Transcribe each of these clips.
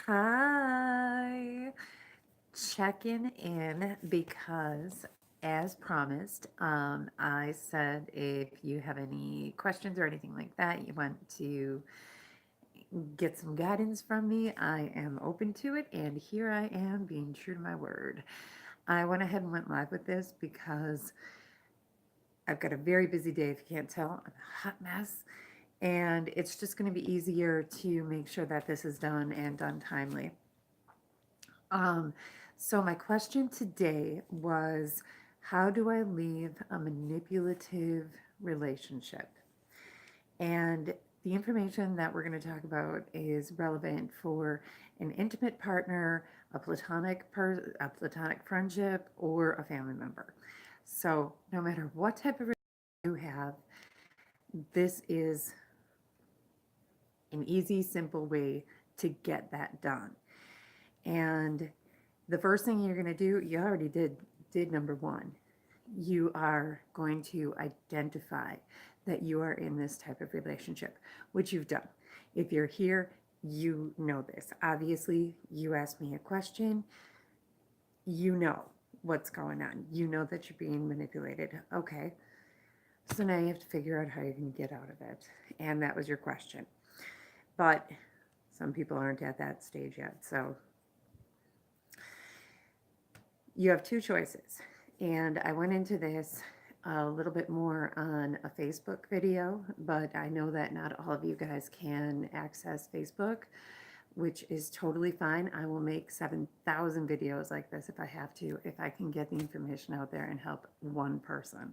Hi, checking in because, as promised, I said if you have any questions or anything like that, you want to get some guidance from me, I am open to it. And here I am being true to my word. I went ahead and went live with this because I've got a very busy day. If you can't tell, I'm a hot mess. And it's just going to be easier to make sure that this is done and done timely. Um, so my question today was, how do I leave a manipulative relationship? And the information that we're going to talk about is relevant for an intimate partner, a platonic friendship, or a family member. So no matter what type of relationship you have, this is an easy, simple way to get that done. And the first thing you're going to do, you already did number one. You are going to identify that you are in this type of relationship, which you've done. If you're here, you know this. Obviously, you asked me a question, you know what's going on. You know that you're being manipulated. Okay. So now you have to figure out how you're going to get out of it. And that was your question. But some people aren't at that stage yet. So you have two choices. And I went into this a little bit more on a Facebook video, but I know that not all of you guys can access Facebook, which is totally fine. I will make 7,000 videos like this if I have to, if I can get the information out there and help one person,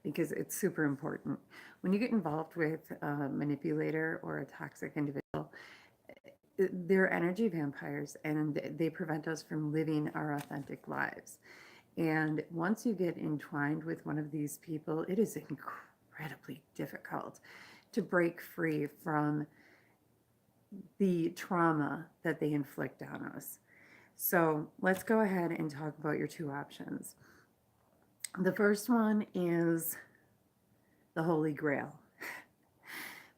because it's super important. When you get involved with a manipulator or a toxic individual, they're energy vampires and they prevent us from living our authentic lives. And once you get entwined with one of these people, it is incredibly difficult to break free from the trauma that they inflict on us. So let's go ahead and talk about your two options. The first one is the Holy Grail,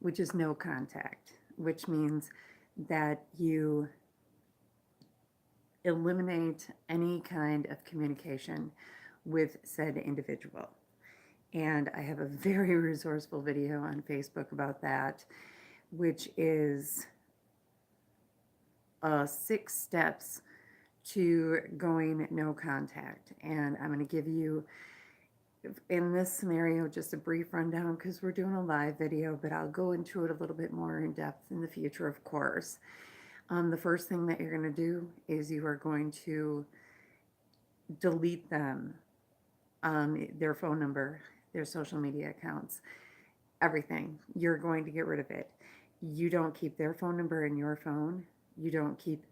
which is no contact, which means that you eliminate any kind of communication with said individual. And I have a very resourceful video on Facebook about that, which is 6 steps to going no contact. And I'm going to give you, in this scenario, just a brief rundown because we're doing a live video, but I'll go into it a little bit more in depth in the future, of course. The first thing that you're going to do is you are going to delete them, their phone number, their social media accounts, everything. You're going to get rid of it. You don't keep their phone number in your phone. You don't keep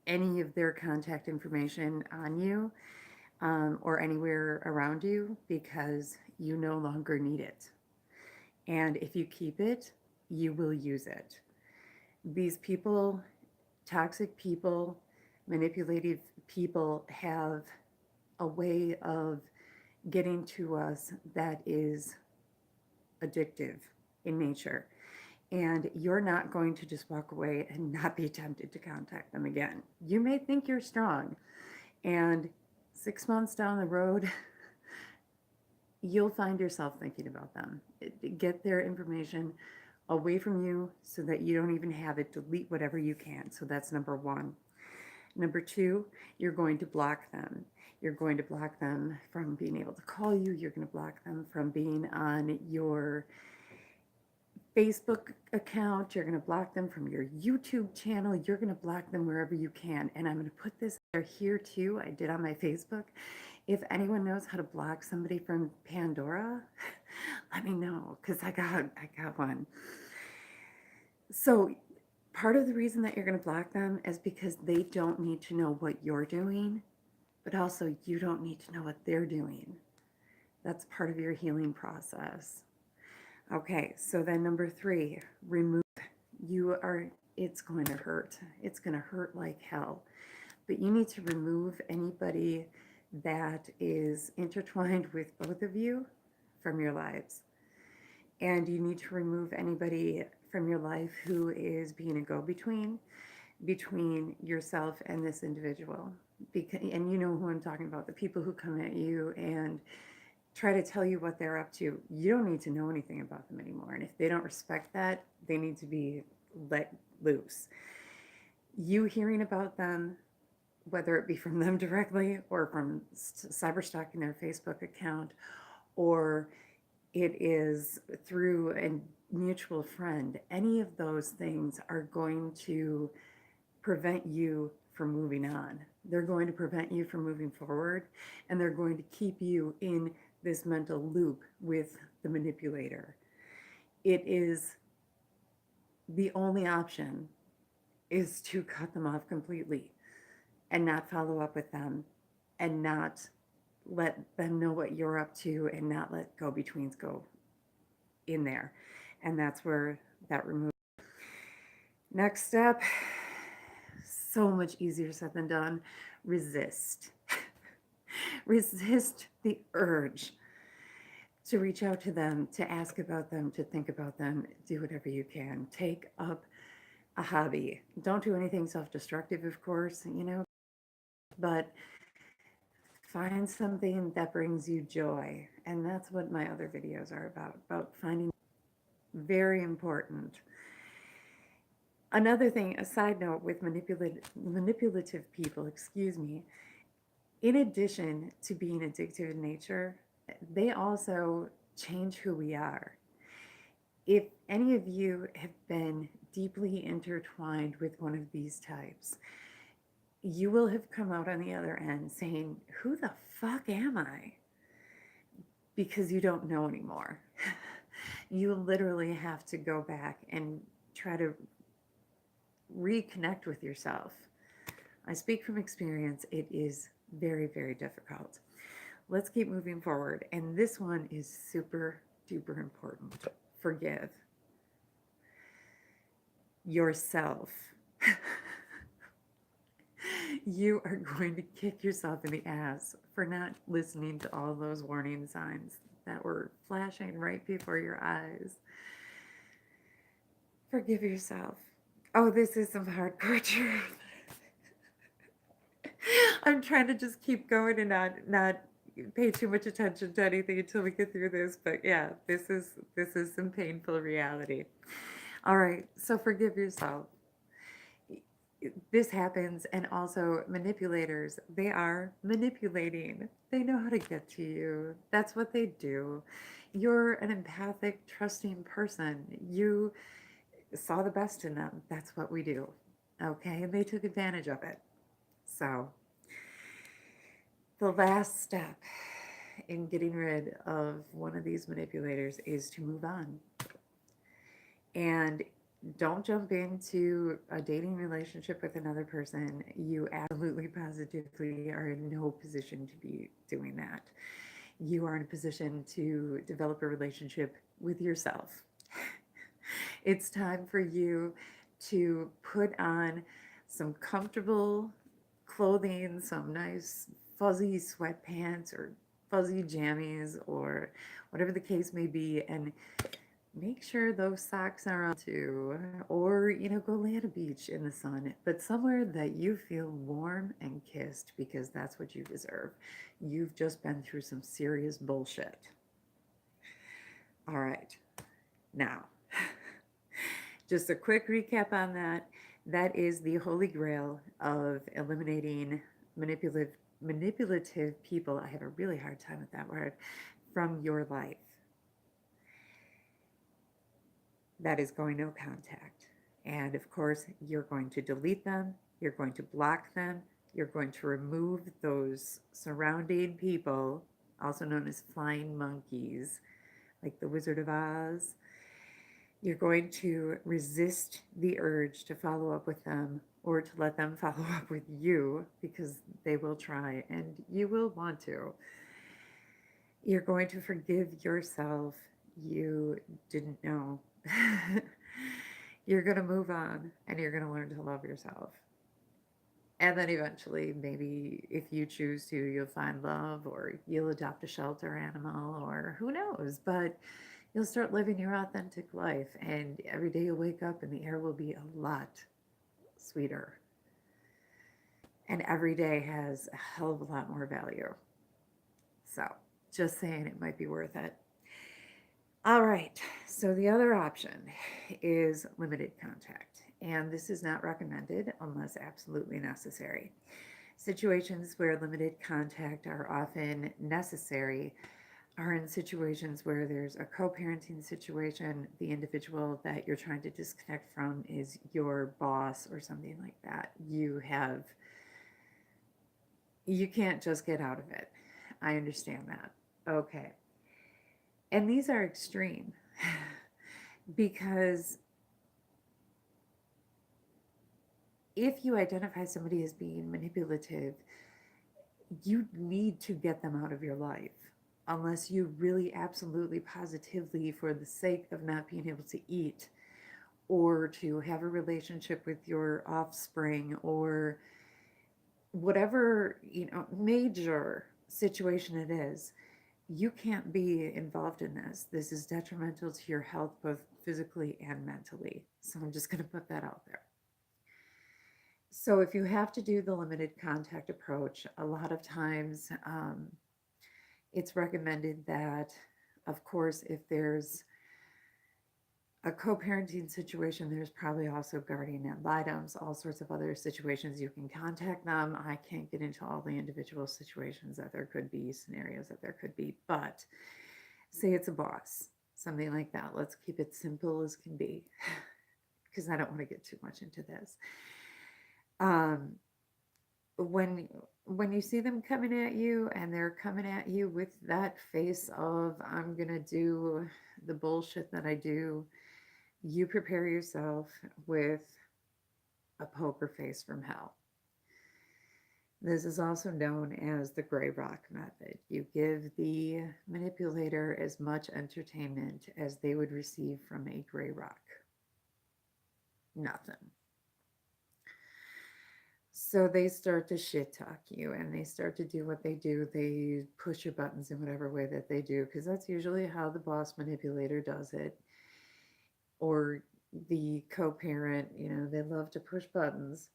any of their contact information on you or anywhere around you because you no longer need it. And if you keep it, you will use it. These people, toxic people, manipulative people, have a way of getting to us that is addictive in nature. And you're not going to just walk away and not be tempted to contact them again. You may think you're strong, and 6 months down the road, you'll find yourself thinking about them. Get their information away from you so that you don't even have it. Delete whatever you can. So that's number one. Number two, you're going to block them. You're going to block them from being able to call you. You're going to block them from being on your Facebook account. You're going to block them from your YouTube channel. You're going to block them wherever you can. And I'm going to put this here too. I did on my Facebook. If anyone knows how to block somebody from Pandora, let me know because I got one. So part of the reason that you're going to block them is because they don't need to know what you're doing, but also you don't need to know what they're doing. That's part of your healing process. Okay, so then number 3, remove. It's going to hurt. It's going to hurt like hell. But you need to remove anybody that is intertwined with both of you from your lives. And you need to remove anybody from your life who is being a go-between. between yourself and this individual. Because, and you know who I'm talking about, the people who come at you and try to tell you what they're up to. You don't need to know anything about them anymore. And if they don't respect that, they need to be let loose. You hearing about them, whether it be from them directly or from cyber stalking their Facebook account, or it is through a mutual friend, any of those things are going to prevent you from moving on. They're going to prevent you from moving forward, and they're going to keep you in this mental loop with the manipulator. It is the only option is to cut them off completely and not follow up with them and not let them know what you're up to and not let go betweens go in there. And that's where that removes. Next step, so much easier said than done. Resist. Resist the urge to reach out to them, to ask about them, to think about them. Do whatever you can. Take up a hobby. Don't do anything self-destructive, of course, but find something that brings you joy. And that's what my other videos are about finding. Very important. Another thing, a side note with manipulative people, in addition to being addictive in nature, they also change who we are. If any of you have been deeply intertwined with one of these types, you will have come out on the other end saying, who the fuck am I? Because you don't know anymore. You literally have to go back and try to reconnect with yourself. I speak from experience. It is very, very difficult. Let's keep moving forward. And this one is super duper important. Forgive yourself. You are going to kick yourself in the ass for not listening to all those warning signs that were flashing right before your eyes. Forgive yourself. Oh, this is some hardcore truth. I'm trying to just keep going and not pay too much attention to anything until we get through this. But yeah, this is some painful reality. All right, so forgive yourself. This happens, and also manipulators, they are manipulating. They know how to get to you. That's what they do. You're an empathic, trusting person. You saw the best in them. That's what we do. Okay, and they took advantage of it. So the last step in getting rid of one of these manipulators is to move on. And don't jump into a dating relationship with another person. You absolutely positively are in no position to be doing that. You are in a position to develop a relationship with yourself. It's time for you to put on some comfortable clothing, some nice fuzzy sweatpants or fuzzy jammies or whatever the case may be, and make sure those socks are on too. Or, go lay at a beach in the sun, but somewhere that you feel warm and kissed, because that's what you deserve. You've just been through some serious bullshit. All right. Now, just a quick recap on that. That is the holy grail of eliminating manipulative people. I have a really hard time with that word, from your life. That is going no contact. And of course, you're going to delete them, you're going to block them, you're going to remove those surrounding people, also known as flying monkeys, like the Wizard of Oz. You're going to resist the urge to follow up with them or to let them follow up with you, because they will try and you will want to. You're going to forgive yourself. You didn't know. You're going to move on and you're going to learn to love yourself. And then eventually, maybe if you choose to, you'll find love, or you'll adopt a shelter animal, or who knows. But you'll start living your authentic life, and every day you'll wake up and the air will be a lot sweeter. And every day has a hell of a lot more value. So, just saying it might be worth it. All right, so the other option is limited contact, and this is not recommended unless absolutely necessary. Situations where limited contact are often necessary are in situations where there's a co parenting situation, the individual that you're trying to disconnect from is your boss or something like that. You can't just get out of it. I understand that. Okay. And these are extreme because if you identify somebody as being manipulative, you need to get them out of your life unless you really absolutely positively, for the sake of not being able to eat or to have a relationship with your offspring or whatever, major situation it is, you can't be involved in this. This is detrimental to your health, both physically and mentally. So I'm just going to put that out there. So if you have to do the limited contact approach, a lot of times it's recommended that, of course, if there's a co-parenting situation, there's probably also guardian ad litems, all sorts of other situations you can contact them. I can't get into all the individual situations that there could be, scenarios that there could be, but say it's a boss, something like that. Let's keep it simple as can be, because I don't want to get too much into this. Um, when when you see them coming at you and they're coming at you with that face of I'm gonna do the bullshit that I do, you prepare yourself with a poker face from hell. This is also known as the gray rock method. You give the manipulator as much entertainment as they would receive from a gray rock. Nothing. So they start to shit talk you and they start to do what they do. They push your buttons in whatever way that they do, because that's usually how the boss manipulator does it. Or the co parent, they love to push buttons.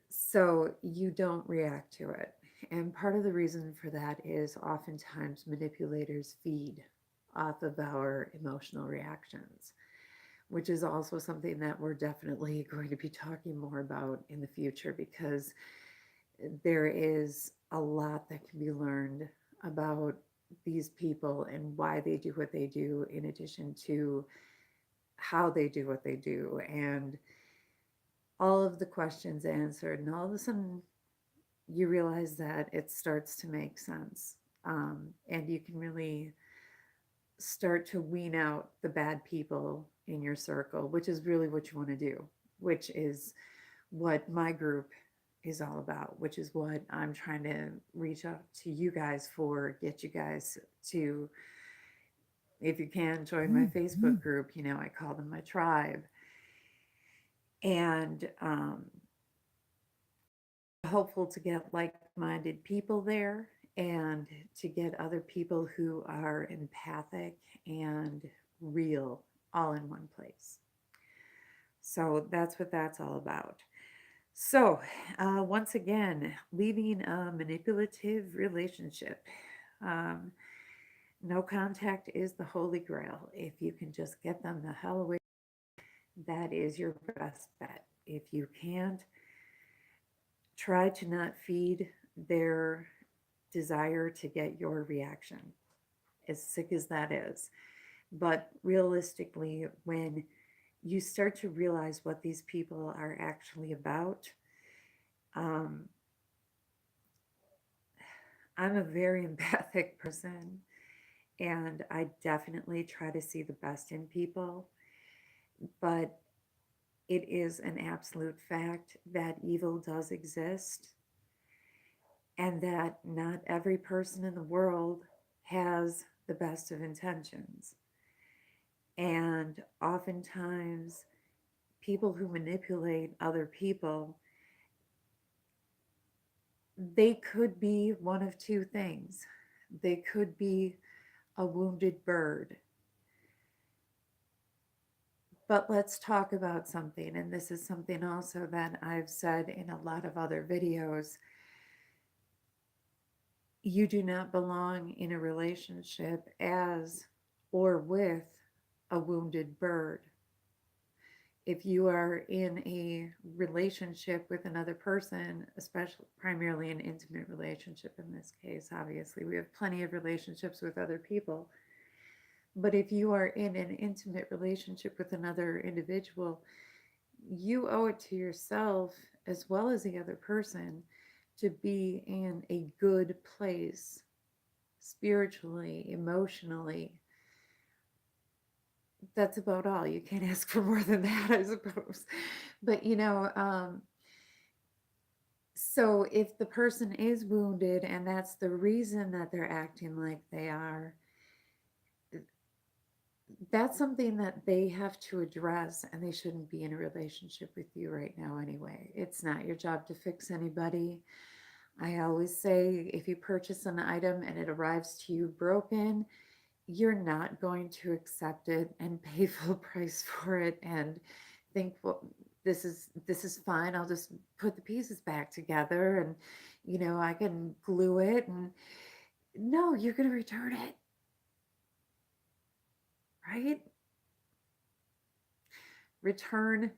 So you don't react to it. And part of the reason for that is oftentimes manipulators feed off of our emotional reactions, which is also something that we're definitely going to be talking more about in the future, because there is a lot that can be learned about these people and why they do what they do, in addition to how they do what they do, and all of the questions answered. And all of a sudden, you realize that it starts to make sense. And you can really start to wean out the bad people in your circle, which is really what you want to do, which is what my group is all about, which is what I'm trying to reach out to you guys for, get you guys to, if you can, join my Facebook group. I call them my tribe. And hopeful to get like-minded people there and to get other people who are empathic and real all in one place. So that's what that's all about. So, once again, leaving a manipulative relationship. Um, no contact is the holy grail. If you can just get them the hell away, that is your best bet. If you can't, try to not feed their desire to get your reaction, as sick as that is. But realistically, when you start to realize what these people are actually about, um, I'm a very empathic person, and I definitely try to see the best in people. But it is an absolute fact that evil does exist, and that not every person in the world has the best of intentions. And oftentimes, people who manipulate other people, they could be one of two things. They could be a wounded bird, But let's talk about something, and this is something also that I've said in a lot of other videos. You do not belong in a relationship as or with a wounded bird. If you are in a relationship with another person, especially primarily an intimate relationship in this case, obviously, we have plenty of relationships with other people. But if you are in an intimate relationship with another individual, you owe it to yourself as well as the other person to be in a good place spiritually, emotionally. That's about all. You can't ask for more than that, I suppose. But, so if the person is wounded and that's the reason that they're acting like they are, that's something that they have to address, and they shouldn't be in a relationship with you right now anyway. It's not your job to fix anybody. I always say if you purchase an item and it arrives to you broken, you're not going to accept it and pay full price for it and think, well, this is fine. I'll just put the pieces back together and I can glue it. And no, you're going to return it, right? Return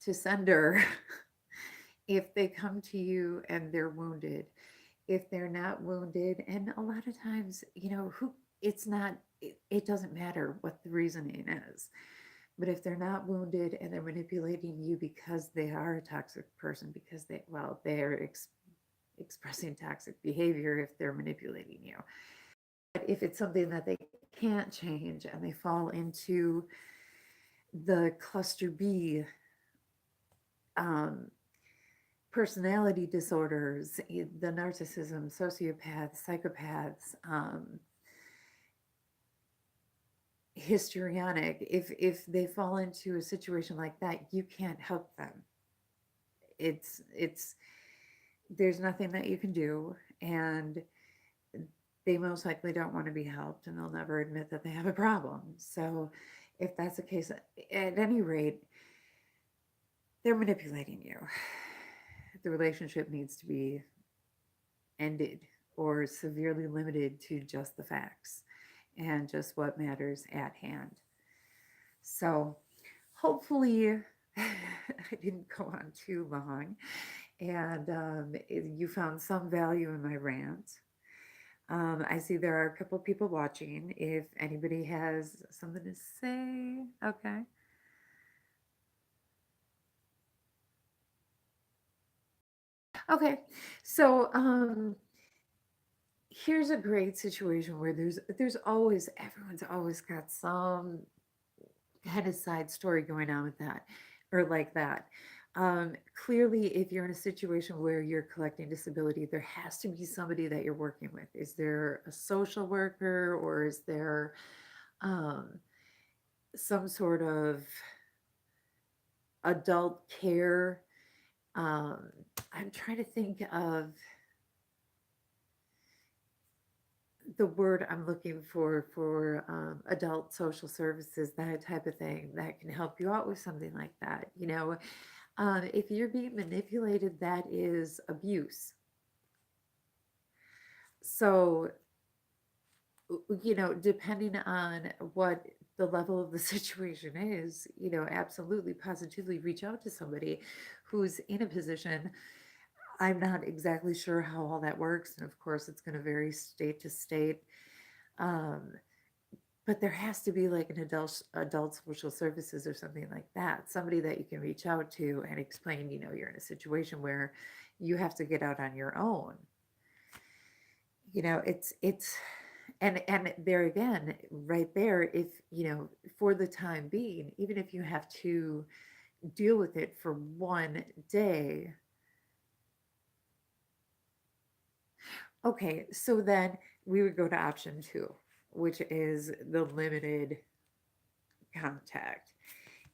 to sender if they come to you and they're wounded. If they're not wounded, and a lot of times, who it's not, it doesn't matter what the reasoning is. But if they're not wounded and they're manipulating you because they are a toxic person, because they're expressing toxic behavior if they're manipulating you. But if it's something that they can't change and they fall into the cluster B, um, personality disorders, the narcissism, sociopaths, psychopaths, histrionic, if they fall into a situation like that, you can't help them. It's there's nothing that you can do, and they most likely don't want to be helped, and they'll never admit that they have a problem. So if that's the case, at any rate, they're manipulating you. The relationship needs to be ended or severely limited to just the facts and just what matters at hand. So hopefully I didn't go on too long, and you found some value in my rant. I see there are a couple people watching. If anybody has something to say, okay. Okay, so here's a great situation where there's always everyone's always got some kind of side story going on with that or like that. Clearly, if you're in a situation where you're collecting disability, there has to be somebody that you're working with. Is there a social worker, or is there um, some sort of adult care? Um, I'm trying to think of the word I'm looking for adult social services, that type of thing that can help you out with something like that. If you're being manipulated, that is abuse. So, depending on what the level of the situation is, absolutely positively reach out to somebody who's in a position. I'm not exactly sure how all that works. And of course, it's going to vary state to state. Um, but there has to be like an adult social services or something like that, somebody that you can reach out to and explain, you're in a situation where you have to get out on your own. It's and there again, right there, if for the time being, even if you have to deal with it for one day. Okay, so then we would go to option two, which is the limited contact.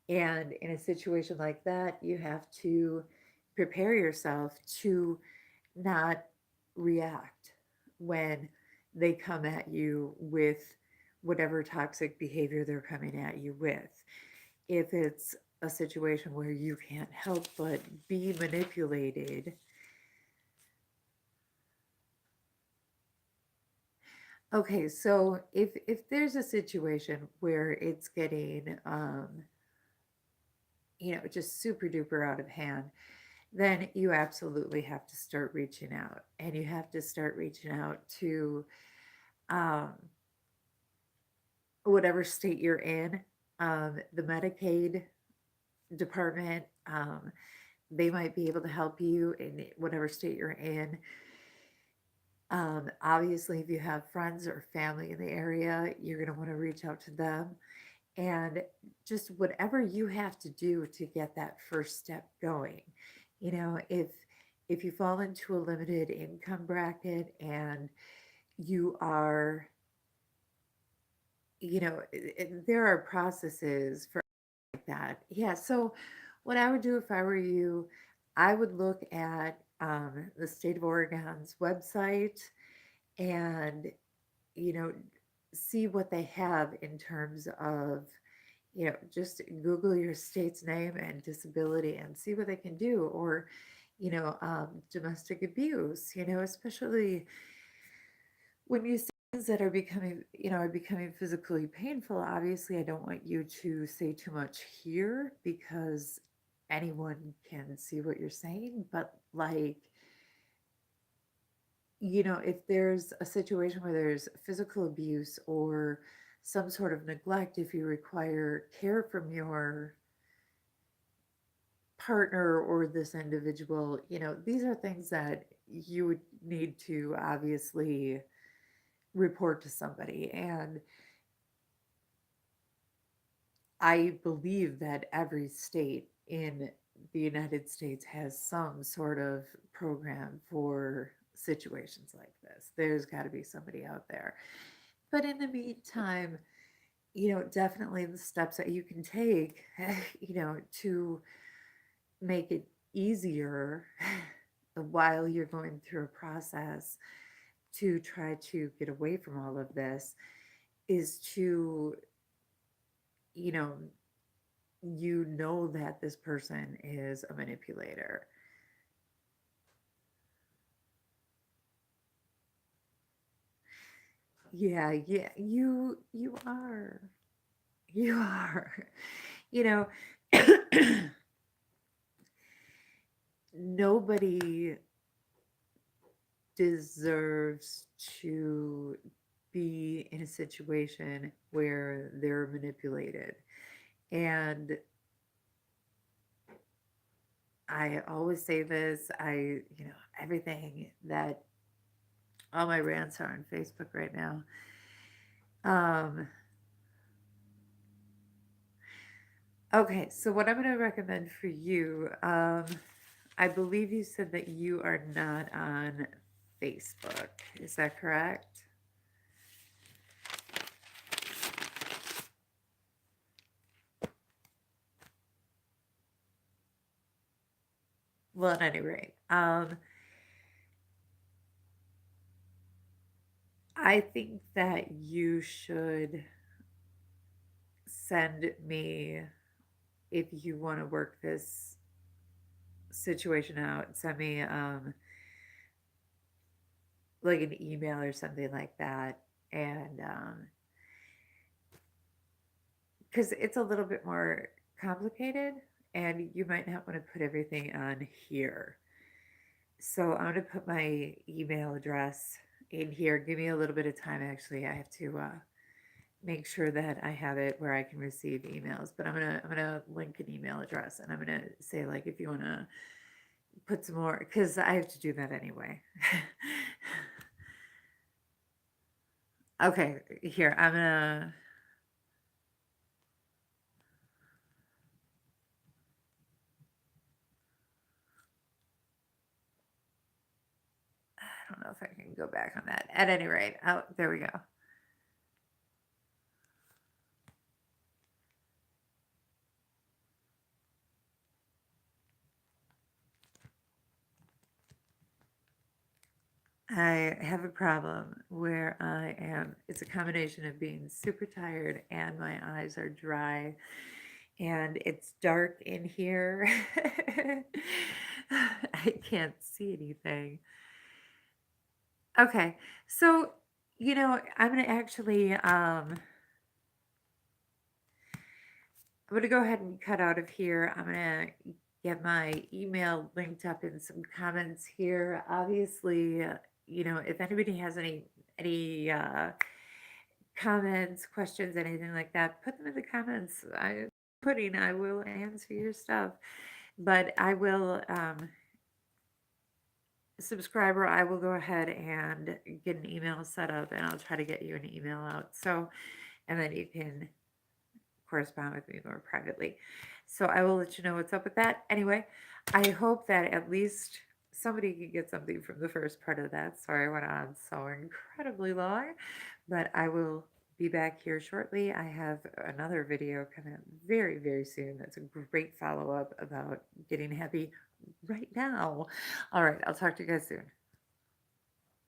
And in a situation like that, you have to prepare yourself to not react when they come at you with whatever toxic behavior they're coming at you with. if it's a situation where you can't help but be manipulated. Okay, so if there's a situation where it's getting just super duper out of hand, then you absolutely have to start reaching out, and you have to start reaching out to um whatever state you're in, the Medicaid department. They might be able to help you in whatever state you're in. Obviously, if you have friends or family in the area, you're going to want to reach out to them, and just whatever you have to do to get that first step going. If you fall into a limited income bracket and you are, there are processes for like that. Yeah. So, what I would do if I were you, I would look at the state of Oregon's website and, you know, see what they have in terms of, just Google your state's name and disability and see what they can do. Or, domestic abuse, especially when you see things that are becoming physically painful. Obviously, I don't want you to say too much here because anyone can see what you're saying, but like, if there's a situation where there's physical abuse or some sort of neglect, if you require care from your partner or this individual, these are things that you would need to obviously report to somebody. And I believe that every state in the United States has some sort of program for situations like this. There's got to be somebody out there. But in the meantime, definitely the steps that you can take, to make it easier while you're going through a process to try to get away from all of this is to, you know, that this person is a manipulator. Yeah, yeah, you are. You are. You know, nobody deserves to be in a situation where they're manipulated. And I always say this, everything that all my rants are on Facebook right now. Um, okay, so what I'm going to recommend for you, I believe you said that you are not on Facebook. Is that correct? Well, at any rate, I think that you should send me, if you want to work this situation out, send me like an email or something like that. And because it's a little bit more complicated and you might not want to put everything on here. So I'm going to put my email address in here. Give me a little bit of time. Actually, I have to make sure that I have it where I can receive emails. But I'm gonna link an email address, and I'm gonna say, like, if you want to put some more, because I have to do that anyway. Okay, here I'm gonna. I don't know if I can go back on that. At any rate, oh, there we go. I have a problem where it's a combination of being super tired and my eyes are dry. and it's dark in here. I can't see anything. Okay, so I'm gonna actually I'm gonna go ahead and cut out of here. I'm gonna get my email linked up in some comments here. Obviously, if anybody has any comments, questions, anything like that, put them in the comments. I will answer your stuff. But I will subscriber, I will go ahead and get an email set up and I'll try to get you an email out. So, and then you can correspond with me more privately. So I will let you know what's up with that. Anyway, I hope that at least somebody can get something from the first part of that. Sorry I went on so incredibly long, but I will be back here shortly. I have another video coming up very, very soon. That's a great follow up about getting happy right now. All right, I'll talk to you guys soon.